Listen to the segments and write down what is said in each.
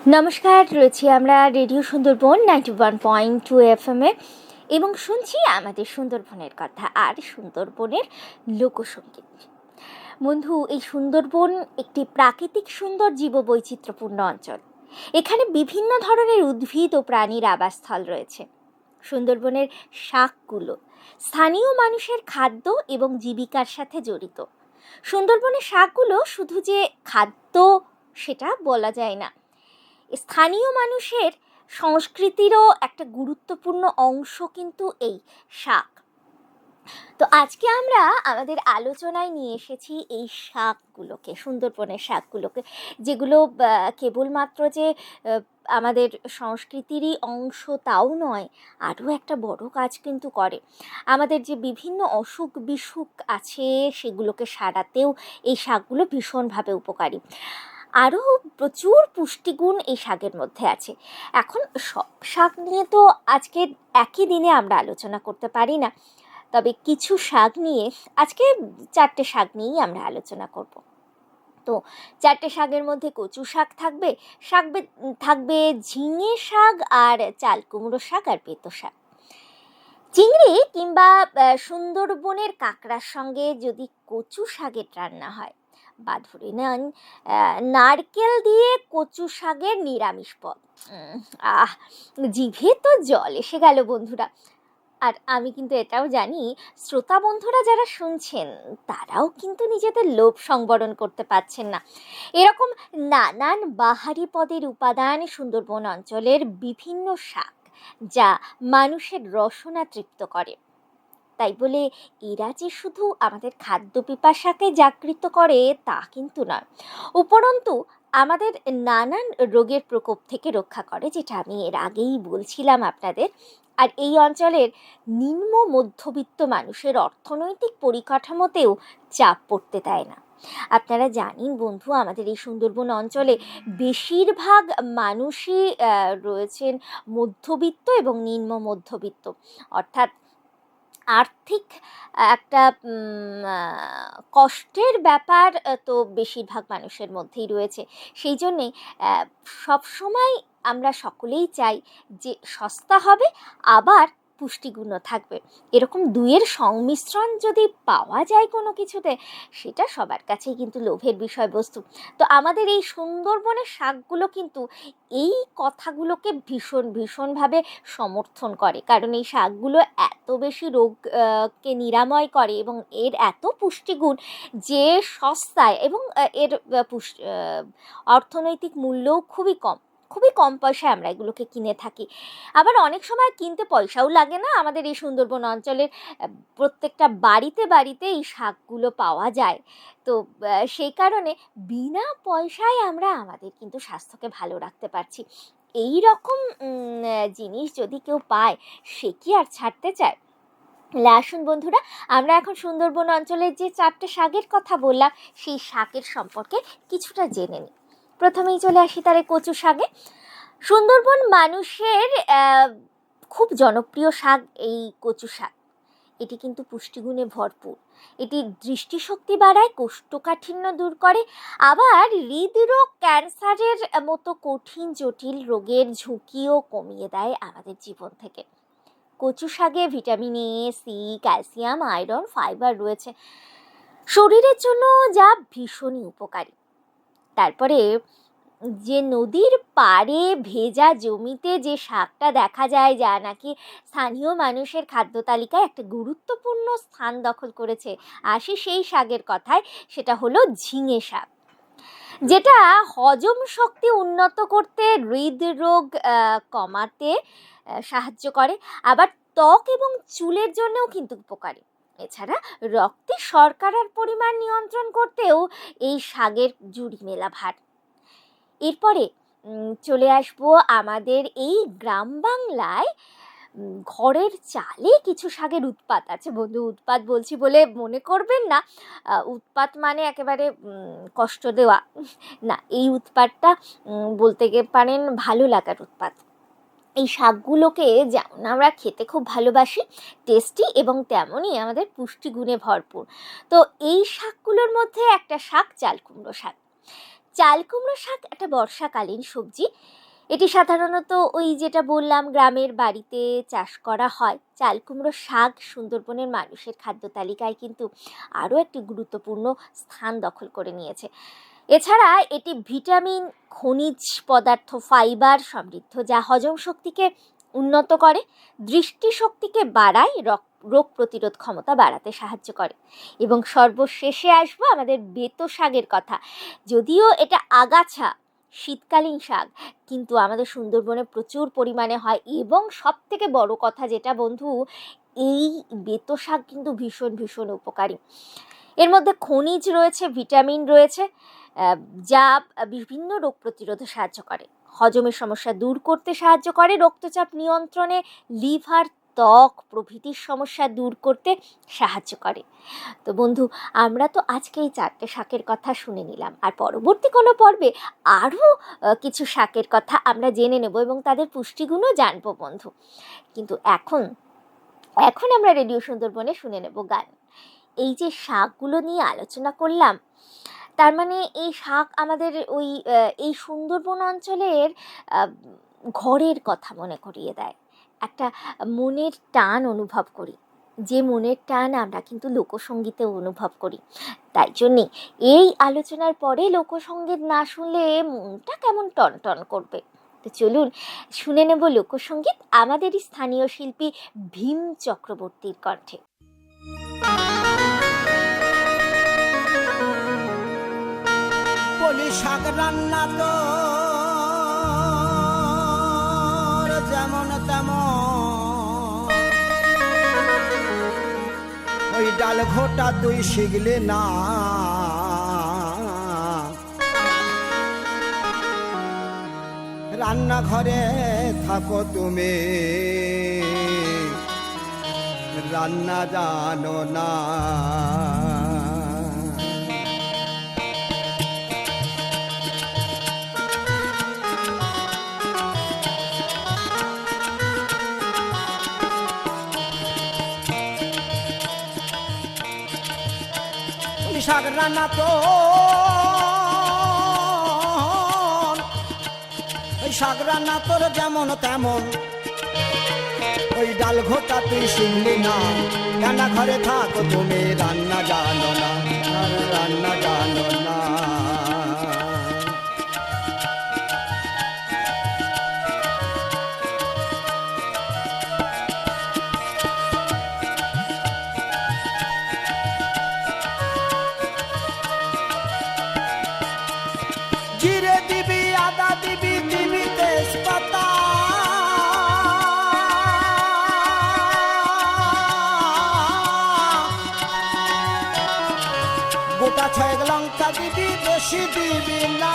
নমস্কার, রয়েছি আমরা রেডিও সুন্দরবন 91.2 FM-এ এবং শুনছি আমাদের সুন্দরবনের কথা আর সুন্দরবনের লোকসঙ্গীত। বন্ধু, এই সুন্দরবন একটি প্রাকৃতিক সুন্দর জীববৈচিত্র্যপূর্ণ অঞ্চল। এখানে বিভিন্ন ধরনের উদ্ভিদ ও প্রাণীর আবাসস্থল রয়েছে। সুন্দরবনের শাকগুলো স্থানীয় মানুষের খাদ্য এবং জীবিকার সাথে জড়িত। সুন্দরবনের শাকগুলো শুধু যে খাদ্য সেটা বলা যায় না, স্থানীয় মানুষের সংস্কৃতিরও একটা গুরুত্বপূর্ণ অংশ কিন্তু এই শাক। তো আজকে আমরা আমাদের আলোচনায় নিয়ে এসেছি এই শাকগুলোকে, সুন্দরবনের শাকগুলোকে, যেগুলো কেবলমাত্র যে আমাদের সংস্কৃতিরই অংশ তাও নয়, আরও একটা বড় কাজ কিন্তু করে। আমাদের যে বিভিন্ন অসুখ বিসুখ আছে সেগুলোকে সারাতেও এই শাকগুলো ভীষণভাবে উপকারী। আরও প্রচুর পুষ্টিগুণ এই শাকের মধ্যে আছে। এখন সব শাক নিয়ে তো আজকে একই দিনে আমরা আলোচনা করতে পারি না, তবে কিছু শাক নিয়ে আজকে 4টে শাক নিয়েই আমরা আলোচনা করব। তো 4টে শাকের মধ্যে কচু শাক থাকবে, থাকবে ঝিঙে শাক আর চাল কুমড়ো শাক আর পেঁতো শাক। চিংড়ি কিংবা সুন্দরবনের কাঁকড়ার সঙ্গে যদি কচু শাকের রান্না হয়, বা ধরে নেন নারকেল দিয়ে কচু শাকের নিরামিষ পদ, জিভে তো জল এসে গেল বন্ধুরা। আর আমি কিন্তু এটাও জানি শ্রোতা বন্ধুরা যারা শুনছেন তারাও কিন্তু নিজেদের লোভ সংবরণ করতে পারছেন না। এরকম নানান বাহারি পদের উপাদান সুন্দরবন অঞ্চলের বিভিন্ন শাক, যা মানুষের রসনা তৃপ্ত করে। তাই বলে এরা যে শুধু আমাদের খাদ্য পিপাসাকে জাগৃত করে তা কিন্তু নয়, উপরন্তু আমাদের নানান রোগের প্রকোপ থেকে রক্ষা করে, যেটা আমি এর আগেই বলছিলাম আপনাদের। আর এই অঞ্চলের নিম্ন মধ্যবিত্ত মানুষের অর্থনৈতিক পরিকাঠামোতেও চাপ পড়তে দেয় না। আপনারা জানেন বন্ধু, আমাদের এই সুন্দরবন অঞ্চলে বেশিরভাগ মানুষই রয়েছেন মধ্যবিত্ত এবং নিম্ন মধ্যবিত্ত, অর্থাৎ আর্থিক একটা কষ্টের ব্যাপার তো বেশিরভাগ মানুষের মধ্যেই রয়েছে। সেই জন্যে সবসময় আমরা সকলেই চাই যে সস্তা হবে আবার পুষ্টিগুণও থাকবে, এরকম দুইয়ের সংমিশ্রণ যদি পাওয়া যায় কোনো কিছুতে, সেটা সবার কাছেই কিন্তু লোভের বিষয়বস্তু। তো আমাদের এই সুন্দরবনের শাকগুলো কিন্তু এই কথাগুলোকে ভীষণভাবে সমর্থন করে, কারণ এই শাকগুলো এত বেশি রোগকে নিরাময় করে এবং এর এত পুষ্টিগুণ যে সস্তায়, এবং এর অর্থনৈতিক মূল্যও খুবই কম পয়সায় আমরা এগুলোকে কিনে থাকি। আবার অনেক সময় কিনতে পয়সাও লাগে না, আমাদের এই সুন্দরবন অঞ্চলের প্রত্যেকটা বাড়িতে এই শাকগুলো পাওয়া যায়। তো সেই কারণে বিনা পয়সায় আমরা আমাদের কিন্তু স্বাস্থ্যকে ভালো রাখতে পারছি। এই রকম জিনিস যদি কেউ পায়, সে কি আর ছাড়তে চায়? আসুন বন্ধুরা, আমরা এখন সুন্দরবন অঞ্চলের যে 4টে শাকের কথা বললাম সেই শাকের সম্পর্কে কিছুটা জেনে নিই। প্রথমেই চলে আসি তার কচু শাকে। সুন্দরবন মানুষের খুব জনপ্রিয় শাক এই কচু শাক। এটি কিন্তু পুষ্টিগুণে ভরপুর। এটি দৃষ্টিশক্তি বাড়ায়, কোষ্ঠকাঠিন্য দূর করে, আবার হৃদরোগ, ক্যান্সারের মতো কঠিন জটিল রোগের ঝুঁকিও কমিয়ে দেয় আমাদের জীবন থেকে। কচু শাকে vitamin A, C, calcium, iron, fibre রয়েছে, শরীরের জন্য যা ভীষণই উপকারী। তারপরে যে নদীর পাড়ে ভেজা জমিতে যে শাকটা দেখা যায়, যা নাকি স্থানীয় মানুষের খাদ্য তালিকায় একটা গুরুত্বপূর্ণ স্থান দখল করেছে, আসি সেই শাকের কথায়, সেটা হলো ঝিঙে শাক, যেটা হজম শক্তি উন্নত করতে, হৃদরোগ কমাতে সাহায্য করে, আবার ত্বক এবং চুলের জন্যও কিন্তু উপকারী। এছাড়া রক্তে শর্করার পরিমাণ নিয়ন্ত্রণ করতেও এই শাকের জুড়ি মেলা ভার। এরপরে চলে আসবো আমাদের এই গ্রাম বাংলায় ঘরের চালে কিছু শাকের উৎপাত আছে বন্ধু। উৎপাত বলছি বলে মনে করবেন না উৎপাত মানে একেবারে কষ্ট দেওয়া না, এই উৎপাতটা বলতে পারেন ভালো লাগার উৎপাত। এই শাকগুলোকে যেমন আমরা খেতে খুব ভালোবাসি, টেস্টি, এবং তেমনই আমাদের পুষ্টিগুণে ভরপুর। তো এই শাকগুলোর মধ্যে একটা শাক চাল কুমড়ো শাক। চাল কুমড়ো শাক একটা বর্ষাকালীন সবজি। এটি সাধারণত ওই যেটা বললাম গ্রামের বাড়িতে চাষ করা হয়। চাল কুমড়ো শাক সুন্দরবনের মানুষের খাদ্য তালিকায় কিন্তু আরও একটি গুরুত্বপূর্ণ স্থান দখল করে নিয়েছে। এছাড়া এটি ভিটামিন, খনিজ পদার্থ, ফাইবার সমৃদ্ধ, যা হজম শক্তিকে উন্নত করে, দৃষ্টিশক্তিকে বাড়ায়, রোগ প্রতিরোধ ক্ষমতা বাড়াতে সাহায্য করে। এবং সর্বশেষে আসবো আমাদের বেতো শাকের কথা। যদিও এটা আগাছা শীতকালীন শাক, কিন্তু আমাদের সুন্দরবনে প্রচুর পরিমাণে হয়। এবং সব থেকে বড় কথা যেটা বন্ধু, এই বেতো শাক কিন্তু ভীষণ ভীষণ উপকারী। এর মধ্যে খনিজ রয়েছে, ভিটামিন রয়েছে, যা বিভিন্ন রোগ প্রতিরোধে সাহায্য করে, হজমের সমস্যা দূর করতে সাহায্য করে, রক্তচাপ নিয়ন্ত্রণে, লিভার, ত্বক প্রভৃতির সমস্যা দূর করতে সাহায্য করে। তো বন্ধু, আমরা তো আজকে এই 4টে শাকের কথা শুনে নিলাম, আর পরবর্তী কোনো পর্বে আরও কিছু শাকের কথা আমরা জেনে নেব এবং তাদের পুষ্টিগুণও জানবো বন্ধু। কিন্তু এখন আমরা রেডিও সুন্দরবনে শুনে নেব গান। এই যে শাকগুলো নিয়ে আলোচনা করলাম, তার মানে এই শাক আমাদের ওই এই সুন্দরবন অঞ্চলের ঘরের কথা মনে করিয়ে দেয়। একটা মনের টান অনুভব করি, যে মনের টান আমরা কিন্তু লোকসঙ্গীতেও অনুভব করি। তাই জন্যে এই আলোচনার পরে লোকসঙ্গীত না শুনলে মনটা কেমন টনটন করবে। তো চলুন শুনে নেব লোকসঙ্গীত আমাদেরই স্থানীয় শিল্পী ভীম চক্রবর্তীর কণ্ঠে। বলি শাক রান্না তো যেমন তেমন, ওই ডাল ঘোটা তুই শিখলে না। রান্নাঘরে থাকো তুমি, রান্না জানো না। শাক রান্না তো ওই শাক রান্না তোর যেমন তেমন, ওই ডাল ঘোটা তুই শুনলি না। রান্না ঘরে থাকো তুমি, রান্না জানো না, রান্না জানো না। জিরে দিবি, আদা দিবি, দিবি তেজপাতা, গোটা 6 লঙ্কা দিবি, বেশি দিবি না।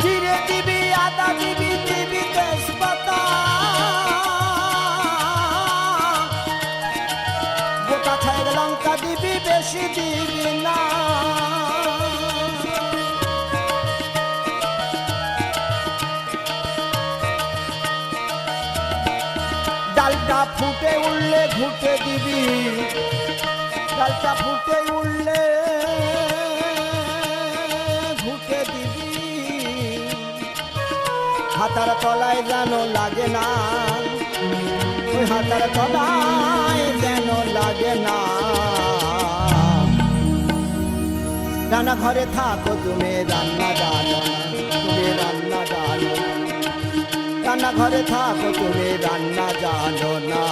জিরে দিবি, আদা দিবি, দিবি তেজপাতা, গোটা 6 লঙ্কা দিবি, বেশি দিবি না। ডালটা ফুটে উঠলে ঘুটে দিবি, ডালটা ফুটে উঠলে ঘুটে দিবি। হাতার তলায় যেন লাগে না, ওই হাতার তলায় যেন লাগে না। রান্না ঘরে থাকো তুমি, রান্না জানো না, তুমি রান্না জানো না। রান্না ঘরে থাকো তুমি, রান্না জানো না।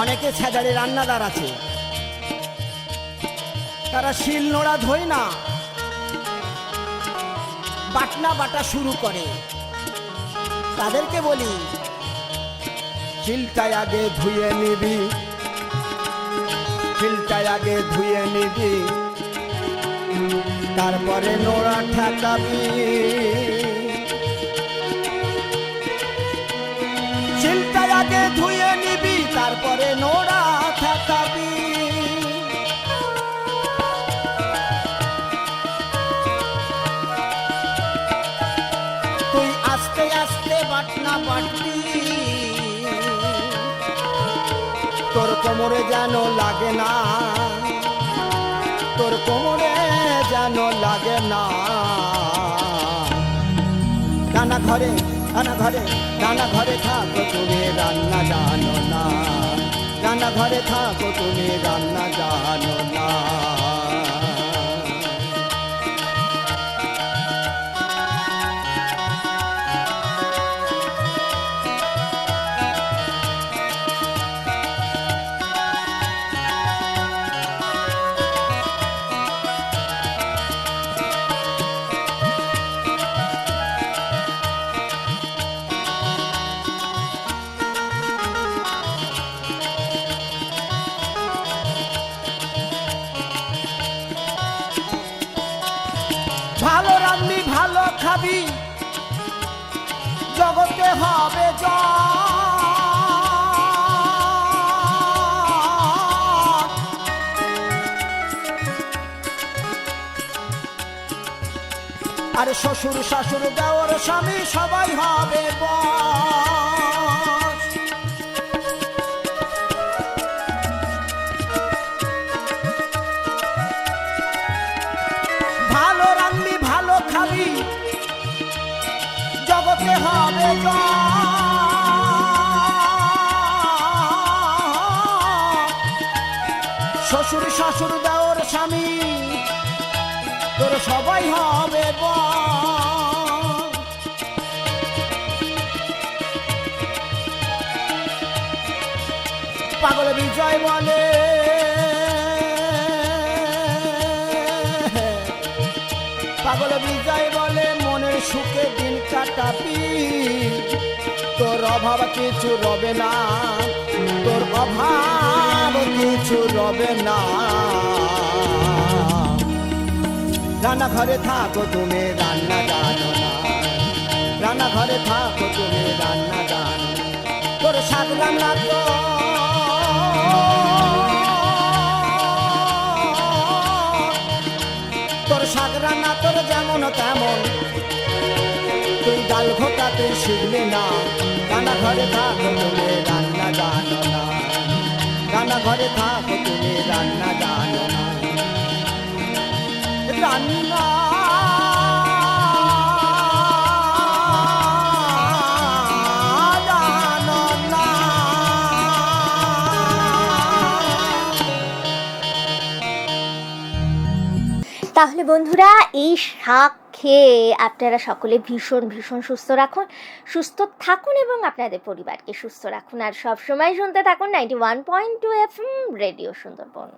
অনেকে ছেদারে রান্নাদার আছে, তারা শিল নোড়া ধোয় না, বাটনা বাটা শুরু করে, তাদেরকে বলি শিলটায় আগে ধুয়ে নিবি, শিলটায় আগে ধুয়ে নিবি, তারপরে নোড়া ঠেকাবি। শিলটায় আগে ধুয়ে নিবি, তারপরে নোড়া ঠেকাবি। তুই আস্তে আস্তে বাটনা বাটবি, তোর কোমরে যেন লাগে না, তোর কোমরে যেন লাগে না। রান্না ঘরে রান্না ঘরে রান্না ঘরে থাকো তুমি রান্না জানো না, রান্না ঘরে থাকো তুমি রান্না জানো না। ভালো রান্নি ভালো খাবি, জগতে হবে জয়। আরে শ্বশুর শাশুর দেওর স্বামী সবাই হবে বশ। ভালো রান্নি ভালো খাবি, জগতে হবে জয়। শ্বশুর শাশুর দেওর স্বামী তোর সবাই হবে বশ। পাগল বিজয় বলে, পাগল বিজয় বলে মনের সুখে দিন কাটাবি, তোর অভাব কিছু রবে না, তোর অভাব কিছু রবে না। রান্না ঘরে থাকো তুমি রান্না জানো না, রান্না ঘরে থাকো তুমি রান্না জানো না। তোর শাক রান্না তো তোর শাক রান্না তোর যেমন তেমন, তুই ডাল ঘোটা তুই শিখলি না। রান্না ঘরে থাকো তুমি রান্না জানো না, রান্না ঘরে থাকো তুমি রান্না জানো না, রান্না জানো না। তাহলে বন্ধুরা, এই শাক খেয়ে আপনারা সকলে ভীষণ ভীষণ সুস্থ সুস্থ থাকুন এবং আপনাদের পরিবারকে সুস্থ রাখুন। আর সবসময় শুনতে থাকুন 91.2 FM রেডিও সুন্দরবন।